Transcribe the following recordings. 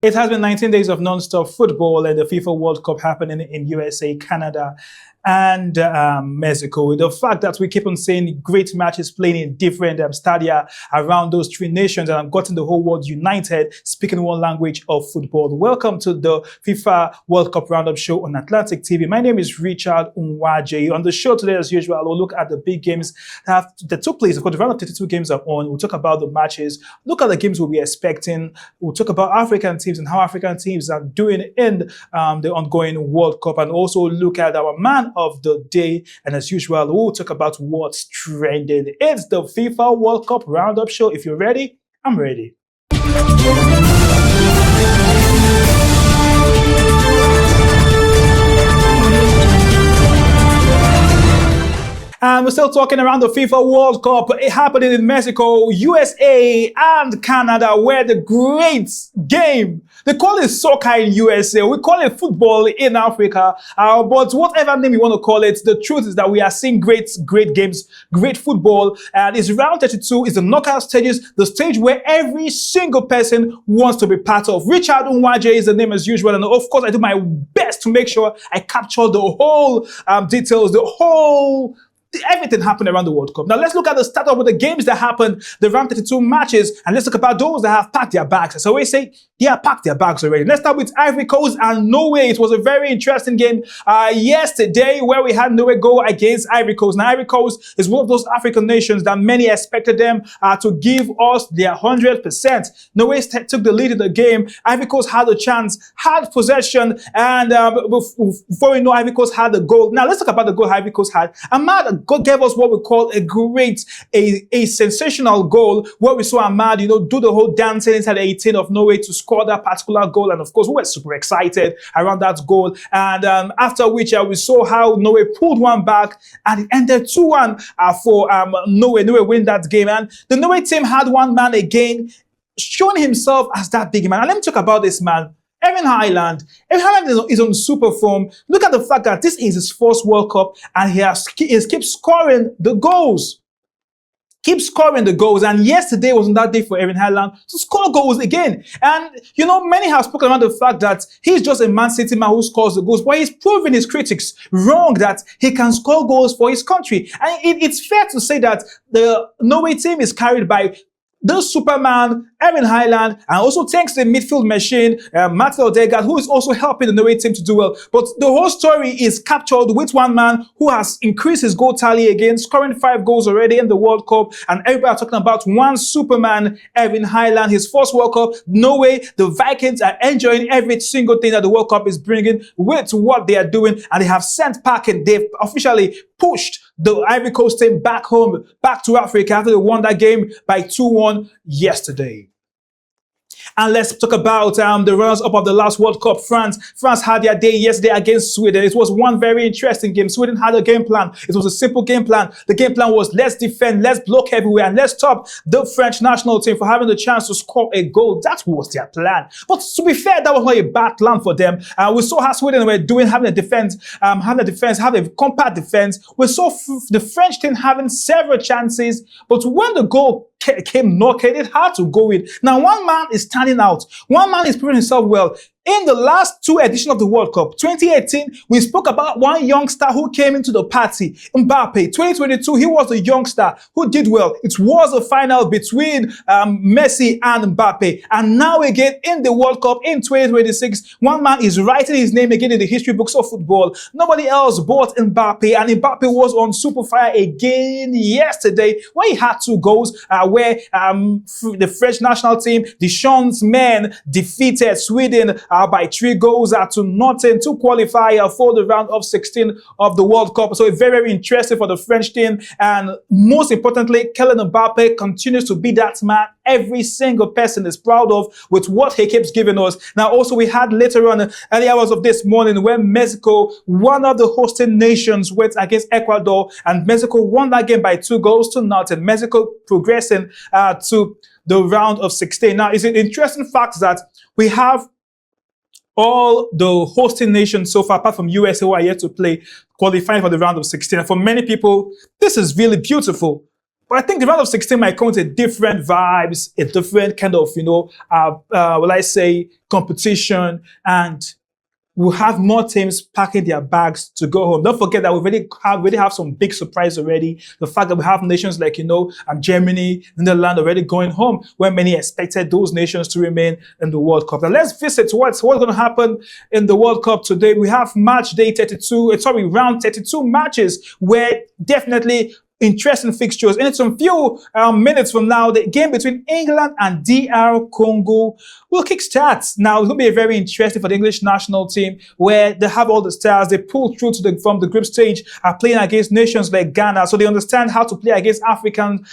It has been 19 days of non-stop football and the FIFA World Cup happening in USA, Canada, and Mexico. The fact that we keep on seeing great matches playing in different stadia around those three nations and have gotten the whole world united, speaking one language of football. Welcome to the FIFA World Cup Roundup show on Atlantic TV. My name is Richard Unwaje. On the show today, as usual, we'll look at the big games that took place. Of course, the round of 32 games are on. We'll talk about the matches, look at the games we'll be expecting. We'll talk about African teams and how African teams are doing in the ongoing World Cup, and also look at our man of the day. And as usual, we'll talk about what's trending. It's the FIFA World Cup Roundup show. If you're ready, I'm ready. And we're still talking around the FIFA World Cup happening in Mexico, USA, and Canada, where the great game, they call it soccer in USA, we call it football in Africa, but whatever name you want to call it, the truth is that we are seeing great games, great football, and it's round 32, it's the knockout stages, the stage where every single person wants to be part of. Richard Unwaje is the name as usual, and of course I do my best to make sure I capture the whole details, everything happened around the World Cup. Now let's look at the start of the games that happened, the round 32 matches, and let's talk about those that have packed their bags. As I always say, they have packed their bags already. Let's start with Ivory Coast and Norway. It was a very interesting game yesterday where we had Norway go against Ivory Coast. Now Ivory Coast is one of those African nations that many expected them to give us their 100%. Norway took the lead in the game. Ivory Coast had a chance, had possession, and before we know, Ivory Coast had the goal. Now let's talk about the goal Ivory Coast had. Ahmad God gave us what we call a sensational goal, where we saw Ahmad, do the whole dancing inside the 18 of Norway to score that particular goal. And of course, we were super excited around that goal. And after which we saw how Norway pulled one back and it ended 2-1 for Norway. Norway win that game. And the Norway team had one man again, showing himself as that big man. And let me talk about this man. Erling Haaland is on super form. Look at the fact that this is his first World Cup and he keeps scoring the goals. Keep scoring the goals, and yesterday wasn't that day for Erling Haaland to score goals again. And many have spoken about the fact that he's just a Man City man who scores the goals, but he's proving his critics wrong that he can score goals for his country. And it's fair to say that the Norway team is carried by the Superman, Erling Haaland, and also thanks to the midfield machine, Martin Odegaard, who is also helping the Norway team to do well. But the whole story is captured with one man who has increased his goal tally again, scoring 5 goals already in the World Cup. And everybody are talking about one Superman, Erling Haaland, his first World Cup. Norway, the Vikings are enjoying every single thing that the World Cup is bringing with what they are doing. And they have sent packing. They've officially pushed the Ivory Coast team back home, back to Africa after they won that game by 2-1 yesterday. And let's talk about the runners-up of the last World Cup, France. France had their day yesterday against Sweden. It was one very interesting game. Sweden had a game plan. It was a simple game plan. The game plan was let's defend, let's block everywhere, and let's stop the French national team for having the chance to score a goal. That was their plan. But to be fair, that was not a bad plan for them. We saw how Sweden were doing, having a compact defense. We saw the French team having several chances, but when the goal came knocking, it had to go in. Now, one man is standing out. One man is proving himself well. In the last 2 editions of the World Cup, 2018, we spoke about one youngster who came into the party, Mbappé. 2022, he was a youngster who did well. It was a final between Messi and Mbappé. And now again, in the World Cup in 2026, one man is writing his name again in the history books of football. Nobody else but Mbappé. And Mbappé was on super fire again yesterday when he had 2 goals where the French national team, Deschamps' men, defeated Sweden by 3 goals to nothing to qualify for the round of 16 of the World Cup. So it's very, very interesting for the French team. And most importantly, Kylian Mbappé continues to be that man every single person is proud of with what he keeps giving us. Now, also, we had later on early hours of this morning where Mexico, one of the hosting nations, went against Ecuador, and Mexico won that game by 2 goals to nothing. Mexico progressing to the round of 16. Now, it's an interesting fact that we have all the hosting nations so far, apart from USA, who are yet to play, qualifying for the round of 16. And for many people, this is really beautiful. But I think the round of 16 might come with a different vibes, a different kind of, will I say, competition, and we'll have more teams packing their bags to go home. Don't forget that we already have some big surprise already. The fact that we have nations like, Germany, Netherlands already going home, where many expected those nations to remain in the World Cup. Now let's visit what's going to happen in the World Cup today. We have round 32 matches where definitely interesting fixtures. And in some few minutes from now, the game between England and DR Congo will kickstart. Now, it's going to be very interesting for the English national team, where they have all the stars. They pull through from the group stage, are playing against nations like Ghana, so they understand how to play against African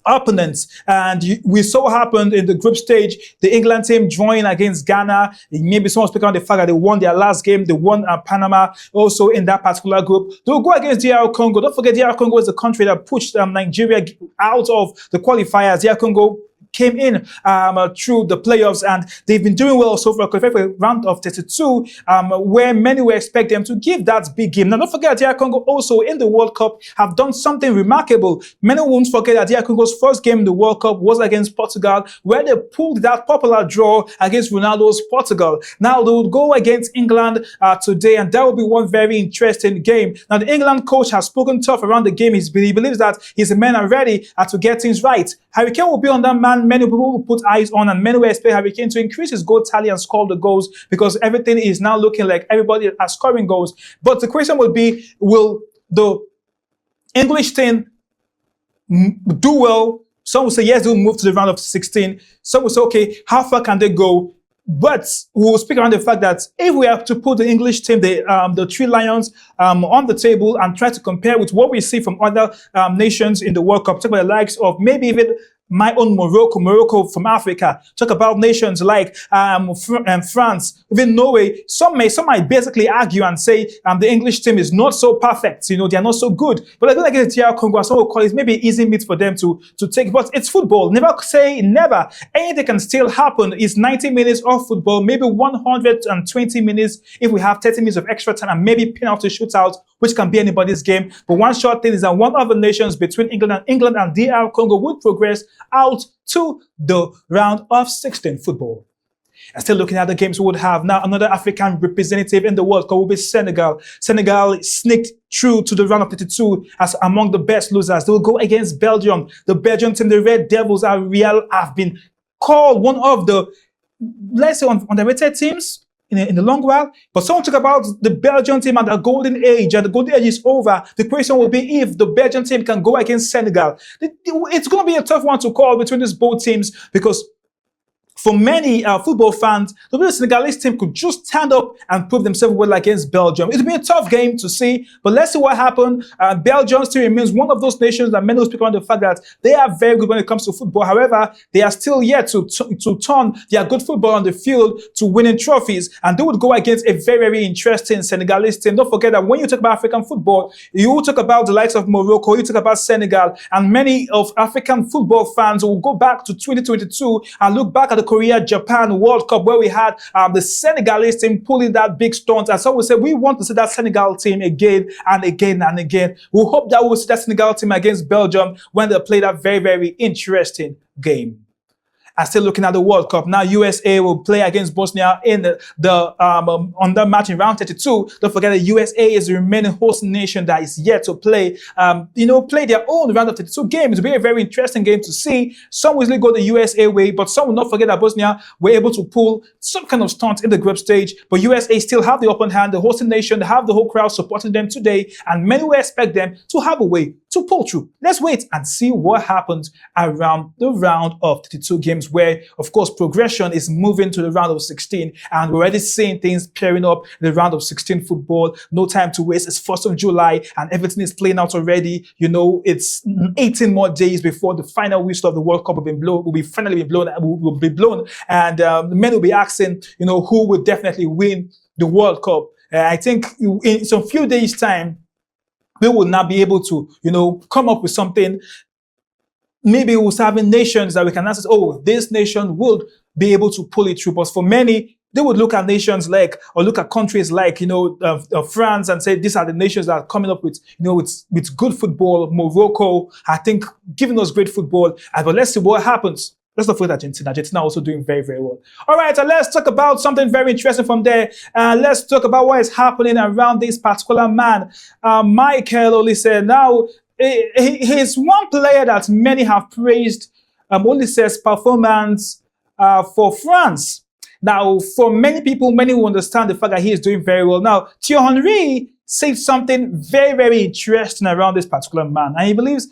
opponents. And we saw what happened in the group stage, the England team drawing against Ghana. Maybe someone speaking on the fact that they won their last game. They won Panama also in that particular group. They'll go against DR Congo. Don't forget, DR Congo is the country that pushed Nigeria out of the qualifiers. DR Congo came in through the playoffs, and they've been doing well so far, for a round of 32, where many will expect them to give that big game. Now, don't forget, DR Congo also in the World Cup have done something remarkable. Many won't forget that DR Congo's first game in the World Cup was against Portugal, where they pulled that popular draw against Ronaldo's Portugal. Now, they will go against England today, and that will be one very interesting game. Now, the England coach has spoken tough around the game. He believes that his men are ready to get things right. Harry Kane will be on that man. Many people will put eyes on, and many will expect Harry Kane to increase his goal tally and score the goals, because everything is now looking like everybody are scoring goals. But the question would be, will the English team do well? Some will say yes, they'll move to the round of 16. Some will say, okay, how far can they go? But we'll speak around the fact that if we have to put the English team, the Three Lions, on the table and try to compare with what we see from other nations in the World Cup, talk about the likes of maybe even my own Morocco from Africa. Talk about nations like France, even Norway. Some might basically argue and say the English team is not so perfect. They are not so good. But I don't like the DR Congo, some will call it maybe easy meat for them to take. But it's football. Never say never. Anything can still happen. It's 90 minutes of football, maybe 120 minutes if we have 30 minutes of extra time, and maybe penalty shootouts, which can be anybody's game. But one short thing is that one of the nations between England and DR Congo would progress out to the round of 16 football. And still looking at the games, we would have now another African representative in the World Cup will be Senegal. Senegal sneaked through to the round of 32 as among the best losers. They will go against Belgium. The Belgian team, the Red Devils, have been called one of the, let's say, underrated teams in the long while. But someone talk about the Belgian team and the golden age, and the golden age is over. The question will be if the Belgian team can go against Senegal. It's going to be a tough one to call between these both teams, because for many football fans, the Senegalese team could just stand up and prove themselves well against Belgium. It'll be a tough game to see, but let's see what happens. Belgium still remains one of those nations that many will speak on the fact that they are very good when it comes to football. However, they are still yet to turn their good football on the field to winning trophies, and they would go against a very, very interesting Senegalese team. Don't forget that when you talk about African football, you talk about the likes of Morocco, you talk about Senegal, and many of African football fans will go back to 2022 and look back at the Korea-Japan World Cup, where we had the Senegalese team pulling that big stunt. And so we said, we want to see that Senegal team again and again and again. We hope that we'll see that Senegal team against Belgium when they play that very, very interesting game. And still looking at the World Cup, now USA will play against Bosnia in on that match in round 32. Don't forget that USA is the remaining host nation that is yet to play, play their own round of 32 games. It'll be a very interesting game to see. Some will go the USA way, but some will not forget that Bosnia were able to pull some kind of stunt in the group stage. But USA still have the upper hand, the hosting nation, they have the whole crowd supporting them today, and many will expect them to have a way to pull through. Let's wait and see what happens around the round of 32 games, where, of course, progression is moving to the round of 16, and we're already seeing things pairing up in the round of 16 football. No time to waste. It's 1st of July, and everything is playing out already. It's 18 more days before the final whistle of the World Cup will be blown, and the men will be asking, who will definitely win the World Cup. I think in some few days' time, we will now be able to, come up with something. Maybe we'll have nations that we can answer, this nation would be able to pull it through. But for many, they would look at nations like, or look at countries like, France, and say these are the nations that are coming up with, with good football. Morocco, I think, giving us great football. But let's see what happens. Let's not forget Argentina. Argentina also doing very, very well. All right, let's talk about something very interesting from there. Let's talk about what is happening around this particular man, Michael Olise. Now, he's one player that many have praised Olise's performance for France. Now, for many people, many will understand the fact that he is doing very well. Now, Thierry Henry said something very, very interesting around this particular man. And he believes,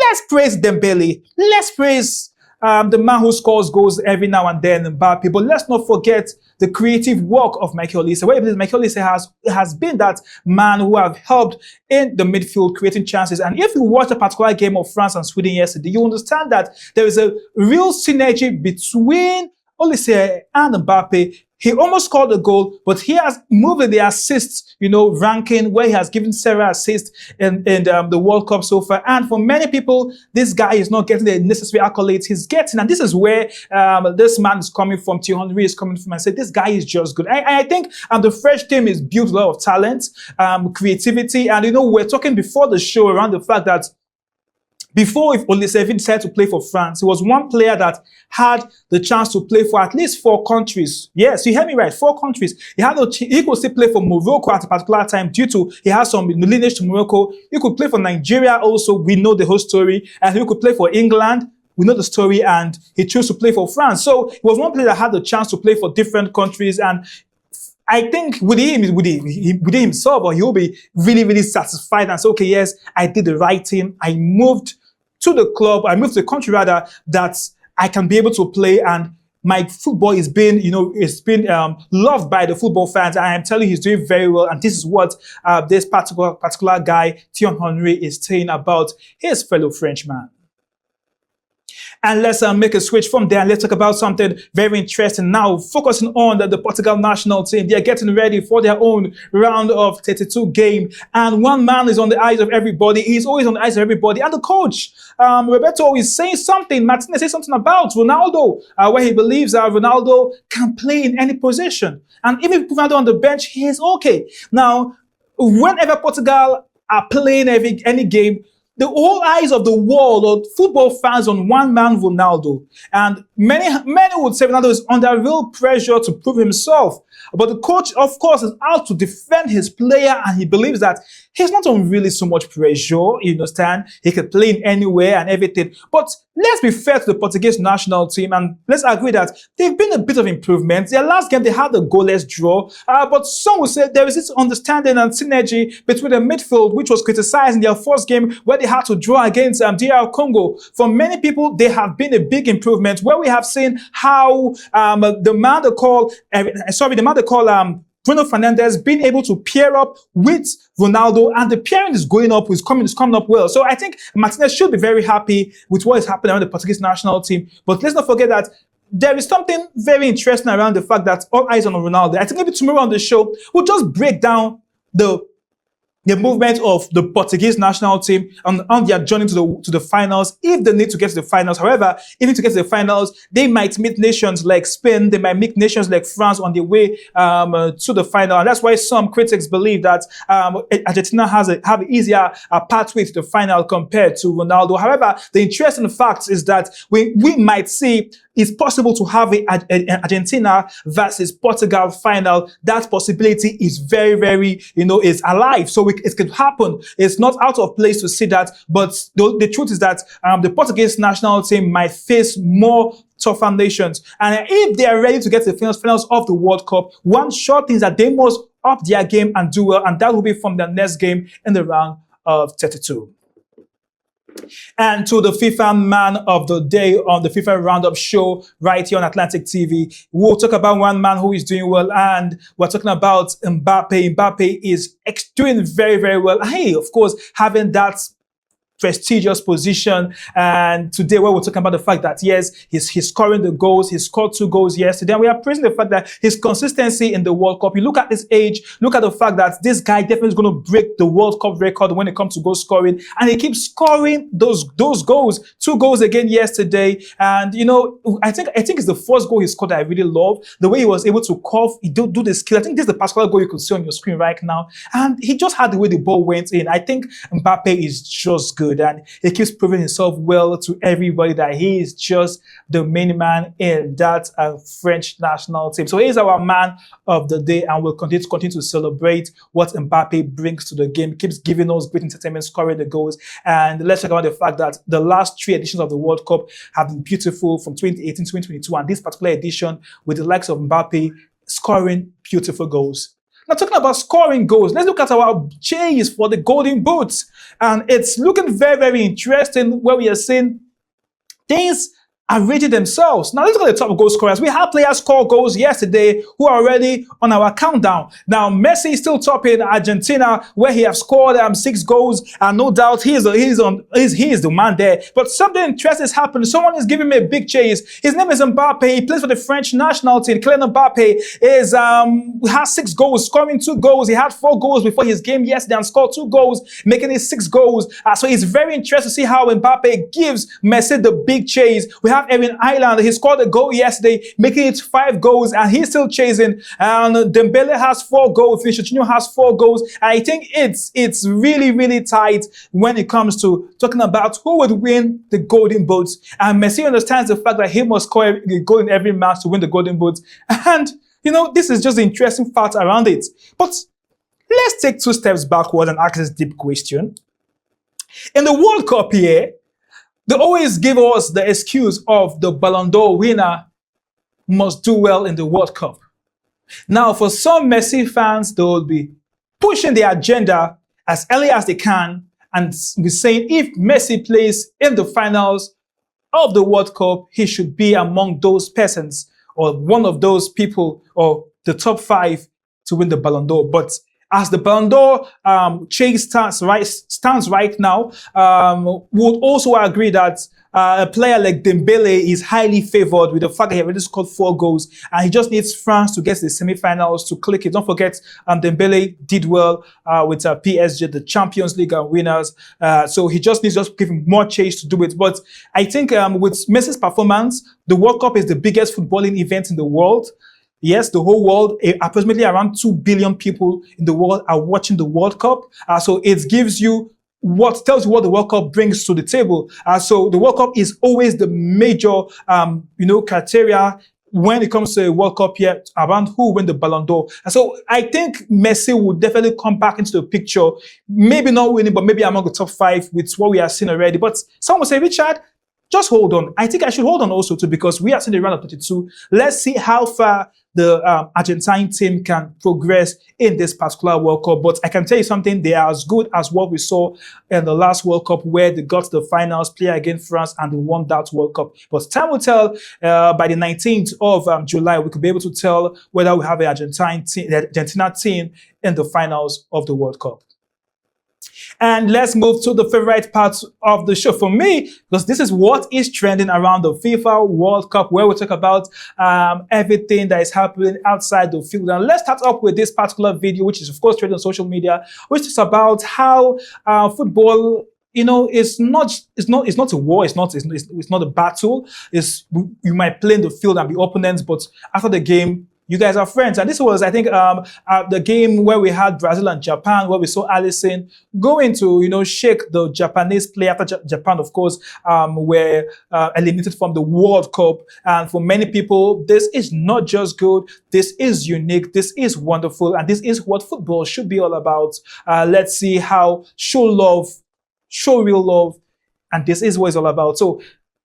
let's praise Dembele. Let's praise the man who scores goals every now and then, Mbappé. But let's not forget the creative work of Michael Olise. What Michael Olise has been that man who have helped in the midfield, creating chances. And if you watch a particular game of France and Sweden yesterday, you understand that there is a real synergy between Olise and Mbappé. He almost scored a goal, but he has moved in the assists, ranking, where he has given several assists in the World Cup so far. And for many people, this guy is not getting the necessary accolades he's getting. And this is where this man is coming from, Thierry Henry is coming from, and say, this guy is just good. I think the French team is built a lot of talent, creativity. And, we're talking before the show around the fact that before, if Olise even decided to play for France, he was one player that had the chance to play for at least 4 countries. Yes, you heard me right, 4 countries. He could still play for Morocco at a particular time due to he has some lineage to Morocco. He could play for Nigeria also. We know the whole story. And he could play for England. We know the story. And he chose to play for France. So he was one player that had the chance to play for different countries. And I think within himself, he'll be really, really satisfied and say, okay, yes, I did the right thing. I moved to the club, I moved to the country rather, that I can be able to play, and my football is being, loved by the football fans. And I'm telling you, he's doing very well. And this is what this particular guy, Thierry Henry, is saying about his fellow Frenchman. And let's make a switch from there and let's talk about something very interesting now, focusing on the Portugal national team. They are getting ready for their own round of 32 game. And one man is on the eyes of everybody. He's always on the eyes of everybody. And the coach, Roberto, is saying something. Martinez says something about Ronaldo, where he believes that Ronaldo can play in any position. And even if Ronaldo on the bench, he is okay. Now, whenever Portugal are playing any game, the whole eyes of the world or football fans on one man, Ronaldo. And many would say Ronaldo is under real pressure to prove himself. But the coach, of course, is out to defend his player, and he believes that he's not on really so much pressure, you understand? He can play in anywhere and everything. But let's be fair to the Portuguese national team, and let's agree that they've been a bit of improvement. Their last game, they had a goalless draw, but some would say there is this understanding and synergy between the midfield, which was criticized in their first game, where they had to draw against DR Congo. For many people, they have been a big improvement, where we have seen how the man they call Bruno Fernandes being able to pair up with Ronaldo, and the pairing is going up, is coming up well. So I think Martinez should be very happy with what is happening around the Portuguese national team. But let's not forget that there is something very interesting around the fact that all eyes on Ronaldo. I think maybe tomorrow on the show, we'll just break down the movement of the Portuguese national team on their journey to the finals, if they need to get to the finals. However, if they need to get to the finals, they might meet nations like Spain, they might meet nations like France on their way to the final. And that's why some critics believe that Argentina have an easier pathway to the final compared to Ronaldo. However, the interesting fact is that we might see it's possible to have an Argentina versus Portugal final. That possibility is very, very, is alive. So it could happen. It's not out of place to see that. But the truth is that the Portuguese national team might face more tougher nations. And if they are ready to get to the finals of the World Cup, one sure thing is that they must up their game and do well. And that will be from the next game in the round of 32. And to the FIFA man of the day on the FIFA Roundup show right here on Atlantic TV, we'll talk about one man who is doing well, and we're talking about Mbappé. Mbappé is doing very, very well. Hey, of course, having that prestigious position. And today, where we're talking about the fact that yes, he's scoring the goals. He scored 2 goals yesterday. And we are praising the fact that his consistency in the World Cup. You look at his age, look at the fact that this guy definitely is going to break the World Cup record when it comes to goal scoring. And he keeps scoring those goals. 2 goals again yesterday. And I think it's the first goal he scored that I really love. The way he was able to curve, he do the skill. I think this is the particular goal you could see on your screen right now. And he just had the way the ball went in. I think Mbappé is just good. And he keeps proving himself well to everybody that he is just the main man in that French national team. So he's our man of the day, and we'll continue to celebrate what Mbappé brings to the game. He keeps giving us great entertainment, scoring the goals. And let's talk about the fact that the last 3 editions of the World Cup have been beautiful from 2018 to 2022, and this particular edition with the likes of Mbappé scoring beautiful goals. Now, talking about scoring goals, let's look at our chase for the Golden Boots. And it's looking very, very interesting where we are seeing things are rating themselves. Now, let's look at the top goal scorers. We had players score goals yesterday who are already on our countdown. Now, Messi is still topping Argentina, where he has scored 6 goals, and no doubt he is the man there. But something interesting is happening. Someone is giving me a big chase. His name is Mbappé. He plays for the French national team. Kylian Mbappé has 6 goals, scoring 2 goals. He had 4 goals before his game yesterday and scored 2 goals, making it 6 goals. So it's very interesting to see how Mbappé gives Messi the big chase. We have Evan Island. He scored a goal yesterday, making it 5 goals, and he's still chasing. And Dembele has 4 goals. Coutinho has 4 goals. And I think it's really, really tight when it comes to talking about who would win the Golden Boots. And Messi understands the fact that he must score a goal in every match to win the Golden Boots. And this is just the interesting fact around it. But let's take 2 steps backwards and ask this deep question. In the World Cup here, they always give us the excuse of the Ballon d'Or winner must do well in the World Cup. Now, for some Messi fans, they will be pushing the agenda as early as they can and be saying if Messi plays in the finals of the World Cup, he should be among those persons or one of those people or the top 5 to win the Ballon d'Or. But as the Ballon d'Or chase stands right now, would also agree that a player like Dembele is highly favored with the fact that he already scored 4 goals, and he just needs France to get to the semi-finals to click it. Don't forget, Dembele did well with PSG, the Champions League winners. So he just needs to give him more chase to do it. But I think with Messi's performance, the World Cup is the biggest footballing event in the world. Yes, the whole world, approximately around 2 billion people in the world are watching the World Cup. So it tells you what the World Cup brings to the table. So the World Cup is always the major, criteria when it comes to a World Cup here around who win the Ballon d'Or. And so I think Messi will definitely come back into the picture. Maybe not winning, but maybe among the top 5 with what we have seen already. But some will say, Richard, just hold on. I think I should hold on also too, because we are seeing the round of 32. Let's see how far the Argentine team can progress in this particular World Cup. But I can tell you something, they are as good as what we saw in the last World Cup, where they got to the finals, play against France, and they won that World Cup. But time will tell. By the 19th of July, we could be able to tell whether we have an Argentina team in the finals of the World Cup. And let's move to the favorite part of the show for me, because this is what is trending around the FIFA World Cup, where we talk about everything that is happening outside the field. And let's start up with this particular video, which is of course trending on social media, which is about how football, it's not a war, it's not a battle. You might play in the field and be opponents, but after the game, you guys are friends. And this was, I think, the game where we had Brazil and Japan, where we saw Alisson going to, shake the Japanese player after Japan, of course, were eliminated from the World Cup. And for many people, this is not just good. This is unique. This is wonderful. And this is what football should be all about. Let's see how show real love. And this is what it's all about. So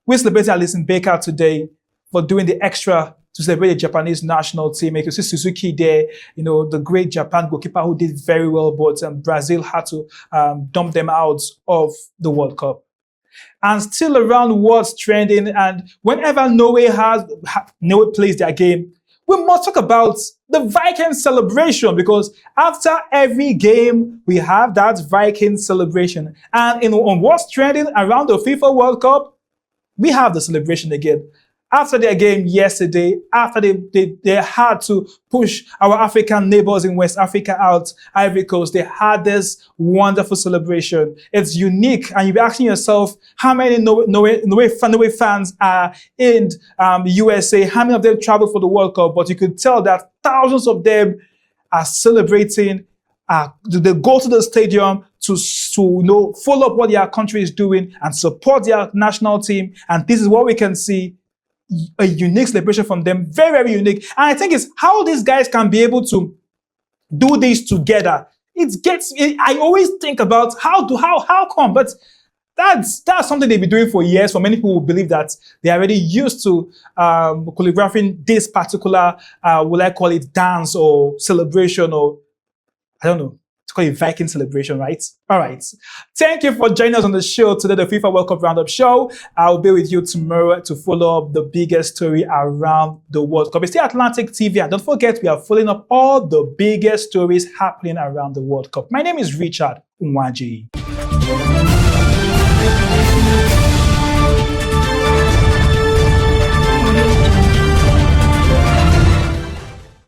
we're celebrating Alisson Becker today for doing the extra to celebrate the Japanese national team. You can see Suzuki there, the great Japan goalkeeper who did very well, but Brazil had to dump them out of the World Cup. And still around what's trending, and whenever Norway plays their game, we must talk about the Viking celebration, because after every game, we have that Viking celebration. And on what's trending around the FIFA World Cup, we have the celebration again. After their game yesterday, after they had to push our African neighbors in West Africa out, Ivory Coast, they had this wonderful celebration. It's unique, and you'll be asking yourself, how many Norway fans are in the USA? How many of them travel for the World Cup? But you could tell that thousands of them are celebrating. They go to the stadium to follow up what their country is doing and support their national team. And this is what we can see. A unique celebration from them, very, very unique. And I think it's how these guys can be able to do this together. I always think about how come, but that's something they've been doing for years. For many people who believe that they're already used to choreographing this particular, will I call it dance or celebration, or I don't know. Call it Viking celebration, right? All right. Thank you for joining us on the show today, the FIFA World Cup Roundup show. I'll be with you tomorrow to follow up the biggest story around the World Cup. It's the Atlantic TV, and don't forget, we are following up all the biggest stories happening around the World Cup. My name is Richard Unwaji.